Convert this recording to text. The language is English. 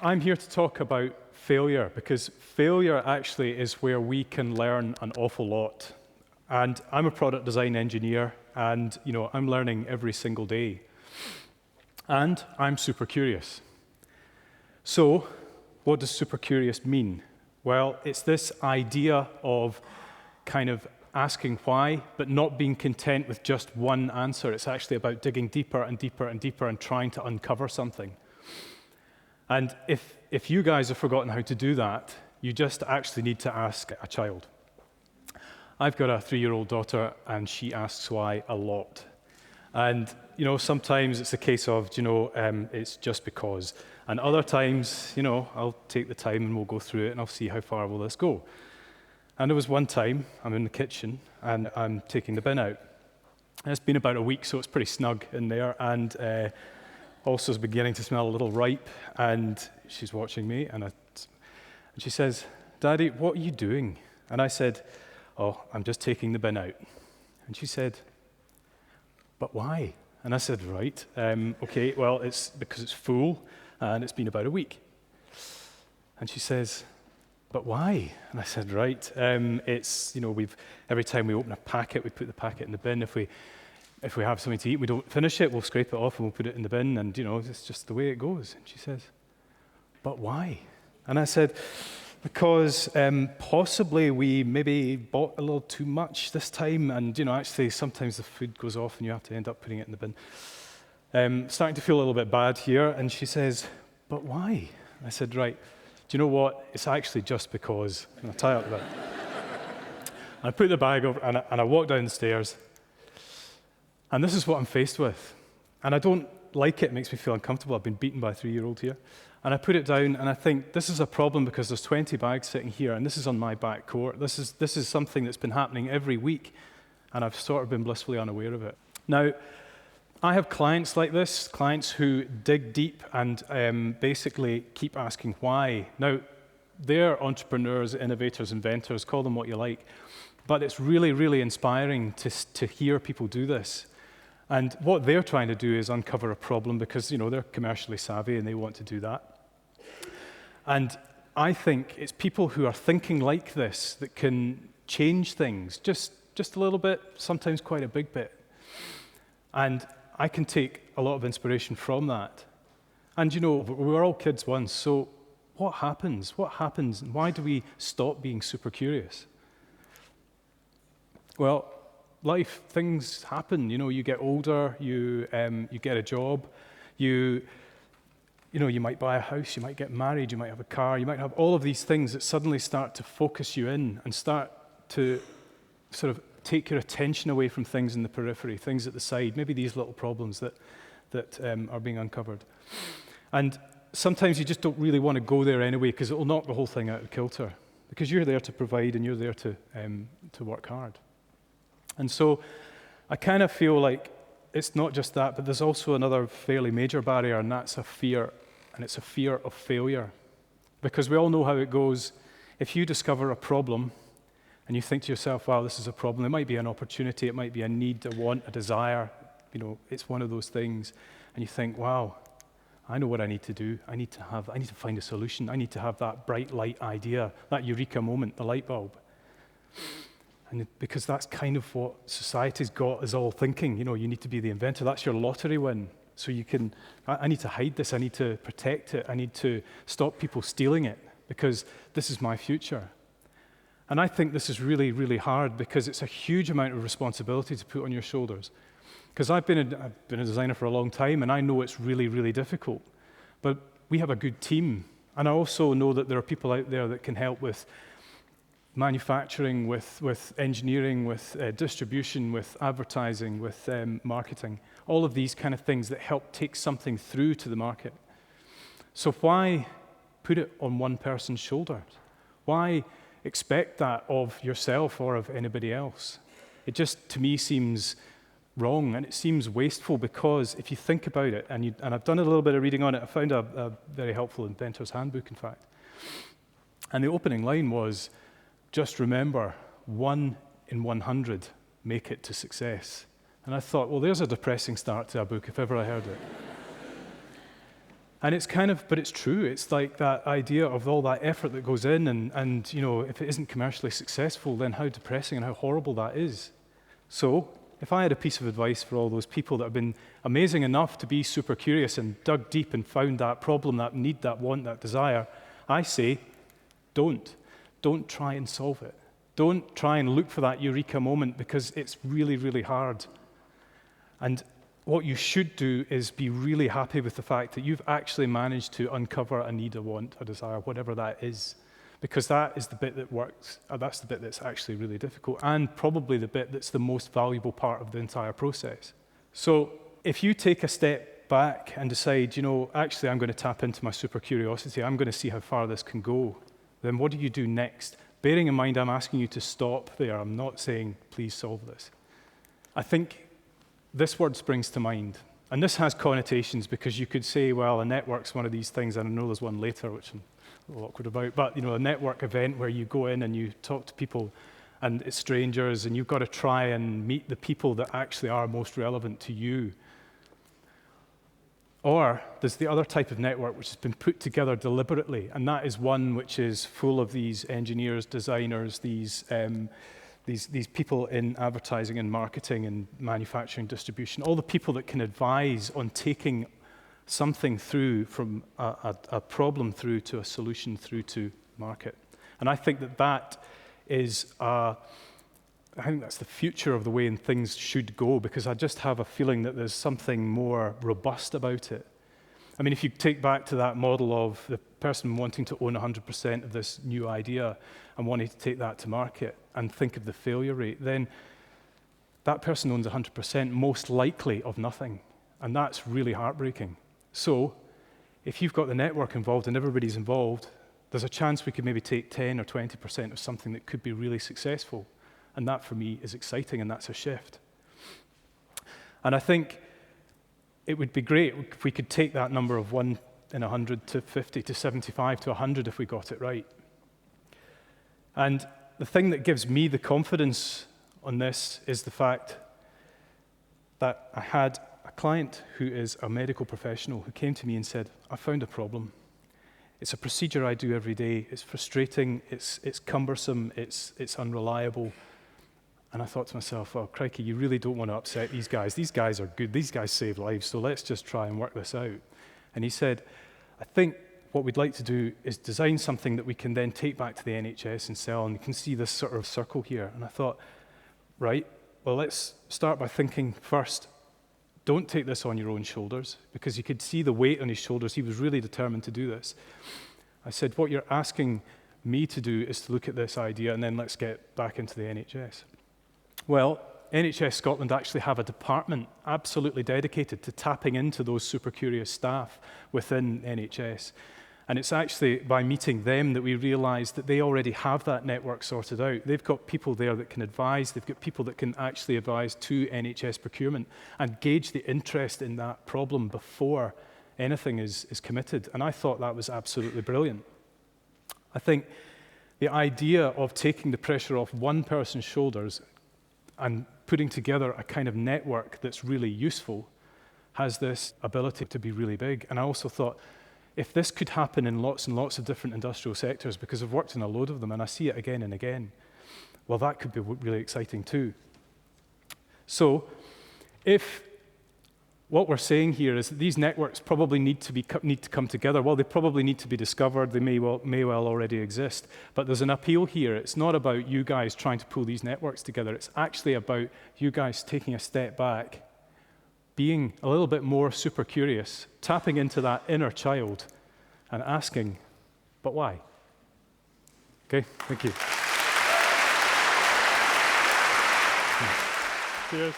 I'm here to talk about failure, because failure actually is where we can learn an awful lot. And I'm a product design engineer, and I'm learning every single day. And I'm super curious. So, what does super curious mean? Well, it's this idea of kind of asking why, but not being content with just one answer. It's actually about digging deeper and deeper and deeper and trying to uncover something. And if you guys have forgotten how to do that, you just actually need to ask a child. I've got a 3-year-old daughter, and she asks why a lot. And, sometimes it's a case of, it's just because. And other times, I'll take the time and we'll go through it and I'll see how far will this go. And there was one time, I'm in the kitchen and I'm taking the bin out. And it's been about a week, so it's pretty snug in there. And also is beginning to smell a little ripe, and she's watching me, and she says, "Daddy, what are you doing?" And I said, "Oh, I'm just taking the bin out." And she said, "But why?" And I said, "Right, okay, well, it's because it's full, and it's been about a week." And she says, "But why?" And I said, "Right, it's, every time we open a packet, we put the packet in the bin. If we have something to eat, we don't finish it, we'll scrape it off and we'll put it in the bin, and it's just the way it goes." And she says, "But why?" And I said, "Because possibly we maybe bought a little too much this time, and actually sometimes the food goes off and you have to end up putting it in the bin." Starting to feel a little bit bad here, and she says, "But why?" I said, "Right, do you know what? It's actually just because." And I tie up the bag. And I put the bag over, and I walk down the stairs. And this is what I'm faced with. And I don't like it. It makes me feel uncomfortable. I've been beaten by a 3-year-old here. And I put it down, and I think this is a problem because there's 20 bags sitting here, and this is on my back court. This is something that's been happening every week, and I've sort of been blissfully unaware of it. Now, I have clients like this, clients who dig deep and basically keep asking why. Now, they're entrepreneurs, innovators, inventors, call them what you like. But it's really, really inspiring to hear people do this. And what they're trying to do is uncover a problem because, they're commercially savvy and they want to do that. And I think it's people who are thinking like this that can change things just a little bit, sometimes quite a big bit. And I can take a lot of inspiration from that. And, we were all kids once, so what happens? What happens? And why do we stop being super curious? Well, life, things happen. You get older, you get a job, you might buy a house, you might get married, you might have a car, you might have all of these things that suddenly start to focus you in and start to sort of take your attention away from things in the periphery, things at the side, maybe these little problems that are being uncovered. And sometimes you just don't really want to go there anyway because it will knock the whole thing out of kilter because you're there to provide and you're there to work hard. And so I kind of feel like it's not just that, but there's also another fairly major barrier, and that's a fear, and it's a fear of failure. Because we all know how it goes. If you discover a problem and you think to yourself, wow, this is a problem, it might be an opportunity, it might be a need, a want, a desire, it's one of those things, and you think, wow, I know what I need to do. I need to find a solution. I need to have that bright light idea, that eureka moment, the light bulb. And because that's kind of what society's got us all thinking. You need to be the inventor. That's your lottery win. So I need to hide this. I need to protect it. I need to stop people stealing it because this is my future. And I think this is really, really hard because it's a huge amount of responsibility to put on your shoulders. Because I've been a designer for a long time, and I know it's really, really difficult. But we have a good team. And I also know that there are people out there that can help with manufacturing, with engineering, with distribution, with advertising, with marketing, all of these kind of things that help take something through to the market. So why put it on one person's shoulders? Why expect that of yourself or of anybody else? It just, to me, seems wrong, and it seems wasteful because if you think about it, and I've done a little bit of reading on it, I found a very helpful inventor's handbook, in fact. And the opening line was, just remember, 1 in 100 make it to success. And I thought, well, there's a depressing start to a book if ever I heard it. And it's kind of, but it's true. It's like that idea of all that effort that goes in, and you know, if it isn't commercially successful, then how depressing and how horrible that is. So, if I had a piece of advice for all those people that have been amazing enough to be super curious and dug deep and found that problem, that need, that want, that desire, I say, don't. Don't try and solve it. Don't try and look for that eureka moment, because it's really, really hard. And what you should do is be really happy with the fact that you've actually managed to uncover a need, a want, a desire, whatever that is, because that is the bit that works. That's the bit that's actually really difficult, and probably the bit that's the most valuable part of the entire process. So if you take a step back and decide, you know, actually I'm going to tap into my super curiosity, I'm going to see how far this can go, then what do you do next? Bearing in mind I'm asking you to stop there. I'm not saying, please solve this. I think this word springs to mind, and this has connotations, because you could say, well, a network's one of these things, and I know there's one later, which I'm a little awkward about, but you know, a network event where you go in and you talk to people, and it's strangers, and you've got to try and meet the people that actually are most relevant to you. Or there's the other type of network which has been put together deliberately, and that is one which is full of these engineers, designers, these people in advertising and marketing and manufacturing, distribution, all the people that can advise on taking something through from a problem through to a solution through to market. And I think that is, I think that's the future of the way things should go, because I just have a feeling that there's something more robust about it. I mean, if you take back to that model of the person wanting to own 100% of this new idea and wanting to take that to market, and think of the failure rate, then that person owns 100% most likely of nothing. And that's really heartbreaking. So if you've got the network involved and everybody's involved, there's a chance we could maybe take 10 or 20% of something that could be really successful. And that, for me, is exciting, and that's a shift. And I think it would be great if we could take that number of 1 in 100 to 50 to 75 to 100 if we got it right. And the thing that gives me the confidence on this is the fact that I had a client who is a medical professional who came to me and said, I found a problem. It's a procedure I do every day. It's frustrating, it's cumbersome, it's unreliable. And I thought to myself, oh, crikey, you really don't want to upset these guys. These guys are good. These guys save lives, so let's just try and work this out. And he said, I think what we'd like to do is design something that we can then take back to the NHS and sell, and you can see this sort of circle here. And I thought, right, well, let's start by thinking first, don't take this on your own shoulders, because you could see the weight on his shoulders. He was really determined to do this. I said, what you're asking me to do is to look at this idea, and then let's get back into the NHS. Well, NHS Scotland actually have a department absolutely dedicated to tapping into those super curious staff within NHS. And it's actually by meeting them that we realized that they already have that network sorted out. They've got people there that can advise. They've got people that can actually advise to NHS procurement and gauge the interest in that problem before anything is committed. And I thought that was absolutely brilliant. I think the idea of taking the pressure off one person's shoulders and putting together a kind of network that's really useful has this ability to be really big. And I also thought, if this could happen in lots and lots of different industrial sectors, because I've worked in a load of them and I see it again and again, well, that could be really exciting too. So if what we're saying here is that these networks probably need to come together, well, they probably need to be discovered, they may well already exist, but there's an appeal here. It's not about you guys trying to pull these networks together, it's actually about you guys taking a step back, being a little bit more super curious, tapping into that inner child and asking, but why? Okay, thank you. Cheers.